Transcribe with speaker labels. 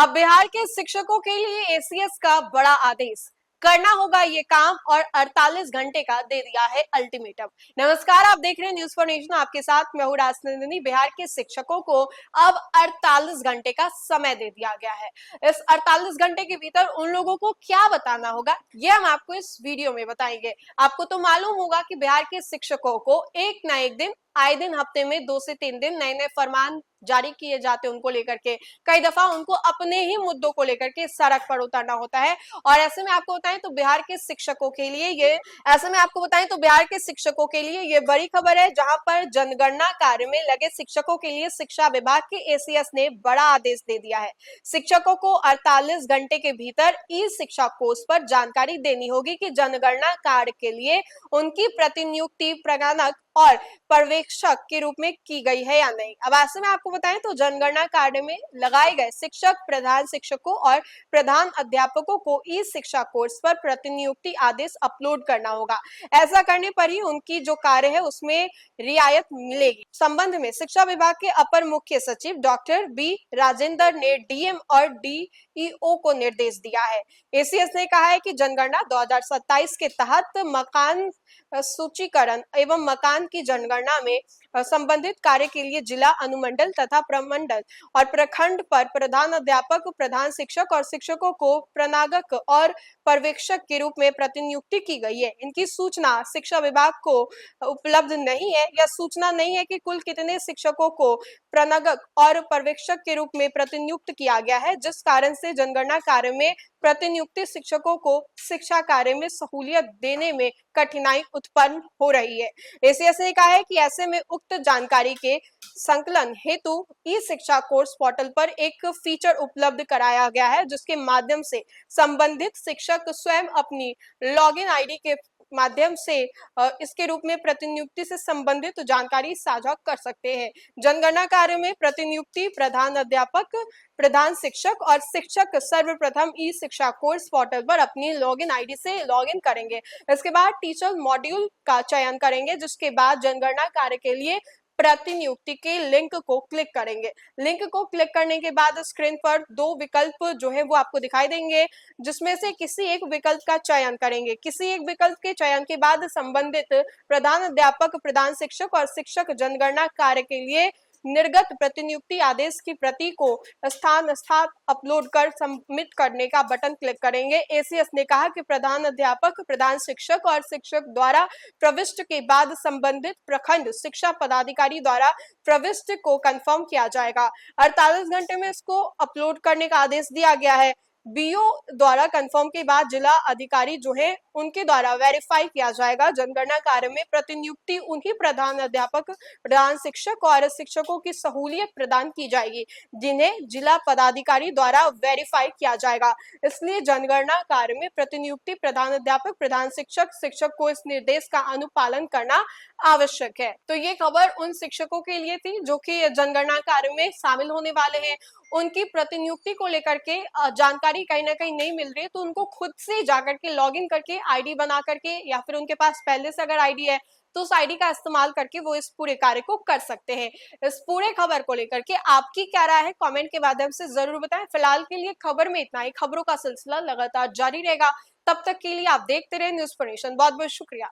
Speaker 1: अब बिहार के शिक्षकों के लिए एसीएस का बड़ा आदेश, करना होगा ये काम और 48 घंटे का दे दिया है अल्टीमेटम। नमस्कार, आप देख रहे हैं न्यूज फॉर नेशन, आपके साथ मैं हूं राजनंदिनी। बिहार के शिक्षकों को अब 48 घंटे का समय दे दिया गया है। इस 48 घंटे के भीतर उन लोगों को क्या बताना होगा, ये हम आपको इस वीडियो में बताएंगे। आपको तो मालूम होगा कि बिहार के शिक्षकों को एक ना एक दिन, आए दिन, हफ्ते में 2 से 3 दिन नए नए फरमान जारी किए जाते हैं। उनको लेकर के कई दफा उनको अपने ही मुद्दों को लेकर के सड़क पर उतरना होता है। और ऐसे में आपको बताएं तो बिहार के शिक्षकों के लिए ये बड़ी खबर है, जहां पर जनगणना कार्य में लगे शिक्षकों के लिए शिक्षा विभाग के एसीएस ने बड़ा आदेश दे दिया है। शिक्षकों को 48 घंटे के भीतर ई शिक्षा कोष पर जानकारी देनी होगी कि जनगणना कार्य के लिए उनकी प्रतिनियुक्ति प्रगणक और पर्यवेक्षक के रूप में की गई है या नहीं। अब ऐसे में आपको बताएं तो जनगणना कार्य में लगाए गए शिक्षक, प्रधान शिक्षकों और प्रधान अध्यापकों को ई शिक्षा कोर्स पर प्रतिनियुक्ति आदेश अपलोड करना होगा। ऐसा करने पर ही उनकी जो कार्य है उसमें रियायत मिलेगी। संबंध में शिक्षा विभाग के अपर मुख्य सचिव डॉक्टर बी राजेंद्र ने डीएम और डीईओ को निर्देश दिया है। एसीएस ने कहा है कि जनगणना 2027 के तहत मकान सूचीकरण एवं मकान की जनगणना में संबंधित कार्य के लिए जिला, अनुमंडल तथा प्रमंडल और प्रखंड पर प्रधान अध्यापक, प्रधान शिक्षक और शिक्षकों को प्रनागक और पर्यवेक्षक के रूप में प्रतिनियुक्ति की गई है। इनकी सूचना शिक्षा विभाग को उपलब्ध नहीं है, या सूचना नहीं है कि कुल कितने शिक्षकों को प्रनागक और पर्यवेक्षक के रूप में प्रतिनियुक्त किया गया है, जिस कारण से जनगणना कार्य में प्रतिनियुक्ति शिक्षकों को शिक्षा कार्य में सहूलियत देने में कठिनाई उत्पन्न हो रही है। एसीएस ने कहा है कि ऐसे में उक्त जानकारी के संकलन हेतु ई शिक्षा कोर्स पोर्टल पर एक फीचर उपलब्ध कराया गया है, जिसके माध्यम से संबंधित शिक्षक स्वयं अपनी लॉगिन आईडी के माध्यम से इसके रूप में प्रतिनियुक्ति से संबंधित जानकारी साझा कर सकते हैं। जनगणना कार्य में प्रतिनियुक्ति प्रधान अध्यापक, प्रधान शिक्षक और शिक्षक सर्वप्रथम ई शिक्षा कोर्स पोर्टल पर अपनी लॉगिन आईडी से लॉगिन करेंगे। इसके बाद टीचर मॉड्यूल का चयन करेंगे, जिसके बाद जनगणना कार्य के लिए प्रतिनियुक्ति के लिंक को क्लिक करेंगे। लिंक को क्लिक करने के बाद स्क्रीन पर 2 विकल्प जो है वो आपको दिखाई देंगे, जिसमें से किसी एक विकल्प का चयन करेंगे। किसी एक विकल्प के चयन के बाद संबंधित प्रधान अध्यापक, प्रधान शिक्षक और शिक्षक जनगणना कार्य के लिए निर्गत प्रतिनियुक्ति आदेश की प्रति को स्थान अपलोड कर सबमिट करने का बटन क्लिक करेंगे। एसीएस ने कहा कि प्रधान अध्यापक, प्रधान शिक्षक और शिक्षक द्वारा प्रविष्ट के बाद संबंधित प्रखंड शिक्षा पदाधिकारी द्वारा प्रविष्ट को कंफर्म किया जाएगा। 48 घंटे में इसको अपलोड करने का आदेश दिया गया है। बीओ द्वारा कंफर्म के बाद जिला अधिकारी जो है उनके द्वारा वेरीफाई किया जाएगा। जनगणना कार्य में प्रतिनियुक्ति उन्हीं प्रधान अध्यापक, प्रधान शिक्षक और शिक्षकों की सहूलियत प्रदान की जाएगी, जिन्हें जिला पदाधिकारी द्वारा वेरीफाई किया जाएगा। इसलिए जनगणना कार्य में प्रतिनियुक्ति प्रधान अध्यापक, प्रधान शिक्षक, शिक्षक को इस निर्देश का अनुपालन करना आवश्यक है। तो ये खबर उन शिक्षकों के लिए थी जो कि जनगणना कार्य में शामिल होने वाले हैं। उनकी प्रतिनियुक्ति को लेकर के जानकारी कहीं ना कहीं नहीं मिल रही है, तो उनको खुद से जाकर के लॉगिन करके आईडी बना करके, या फिर उनके पास पहले से अगर आईडी है तो उस आईडी का इस्तेमाल करके वो इस पूरे कार्य को कर सकते हैं। इस पूरे खबर को लेकर के आपकी क्या राय है, कमेंट के माध्यम से जरूर बताएं। फिलहाल के लिए खबर में इतना ही। खबरों का सिलसिला लगातार जारी रहेगा, तब तक के लिए आप देखते रहे न्यूज फॉर नेशन। बहुत बहुत शुक्रिया।